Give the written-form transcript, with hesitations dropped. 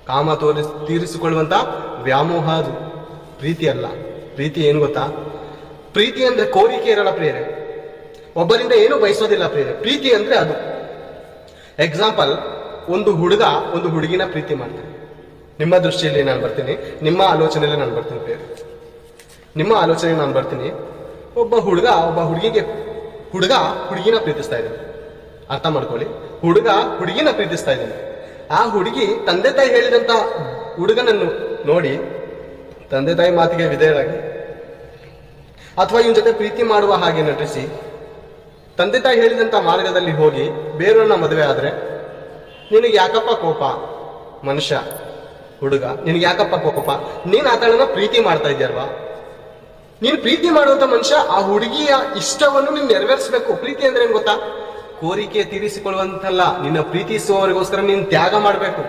ಕಾಮ ತೀರಿಸಿಕೊಳ್ಳುವಂತ ವ್ಯಾಮೋಹ ಅದು, ಪ್ರೀತಿ ಅಲ್ಲ. ಪ್ರೀತಿ ಏನು ಗೊತ್ತಾ? ಪ್ರೀತಿ ಅಂದ್ರೆ ಕೋರಿಕೆ ಇರಲ್ಲ ಪ್ರಿಯರೇ, ಒಬ್ಬರಿಂದ ಏನು ಬಯಸೋದಿಲ್ಲ ಪ್ರಿಯರೇ. ಪ್ರೀತಿ ಅಂದ್ರೆ ಅದು. ಎಕ್ಸಾಂಪಲ್, ಒಂದು ಹುಡುಗ ಒಂದು ಹುಡುಗಿನ ಪ್ರೀತಿ ಮಾಡ್ತಾನೆ. ನಿಮ್ಮ ದೃಷ್ಟಿಯಲ್ಲಿ ನಾನು ಬರ್ತೀನಿ, ನಿಮ್ಮ ಆಲೋಚನೆಯಲ್ಲಿ ನಾನು ಬರ್ತೀನಿ ಪ್ರಿಯರೇ. ನಿಮ್ಮ ಆಲೋಚನೆಗೆ ನಾನು ಬರ್ತೀನಿ. ಒಬ್ಬ ಹುಡುಗ ಹುಡುಗಿನ ಪ್ರೀತಿಸ್ತಾ ಇದ್ದಾನೆ. ಅರ್ಥ ಮಾಡ್ಕೊಳ್ಳಿ, ಹುಡುಗ ಹುಡುಗಿನ ಪ್ರೀತಿಸ್ತಾ ಇದ್ದಾನೆ. ಆ ಹುಡುಗಿ ತಂದೆ ತಾಯಿ ಹೇಳಿದಂತ ಹುಡುಗನನ್ನು ನೋಡಿ ತಂದೆ ತಾಯಿ ಮಾತಿಗೆ ವಿಧೇಯರಾಗಿ ಅಥವಾ ಇವನ ಜೊತೆ ಪ್ರೀತಿ ಮಾಡುವ ಹಾಗೆ ನಟಿಸಿ ತಂದೆ ತಾಯಿ ಹೇಳಿದಂತ ಮಾರ್ಗದಲ್ಲಿ ಹೋಗಿ ಬೇರೆಯವ್ರನ್ನ ಮದುವೆ ಆದ್ರೆ ನಿನಗೆ ಯಾಕಪ್ಪ ಕೋಪ? ಮನುಷ್ಯ ಹುಡುಗ, ನಿನಗೆ ಯಾಕಪ್ಪ ಕೋಪ? ನೀನ್ ಆತಳನ್ನ ಪ್ರೀತಿ ಮಾಡ್ತಾ ಇದ್ಯಲ್ವಾ? ನೀನು ಪ್ರೀತಿ ಮಾಡುವಂತ ಮನುಷ್ಯ ಆ ಹುಡುಗಿಯ ಇಷ್ಟವನ್ನು ನೀನು ನೆರವೇರಿಸಬೇಕು. ಪ್ರೀತಿ ಅಂದ್ರೆ ಏನ್ ಗೊತ್ತಾ? ಕೋರಿಕೆ ತೀರಿಸಿಕೊಳ್ಳುವಂತಲ್ಲ, ನಿನ್ನ ಪ್ರೀತಿಸುವವರಿಗೋಸ್ಕರ ನೀನು ತ್ಯಾಗ ಮಾಡಬೇಕು.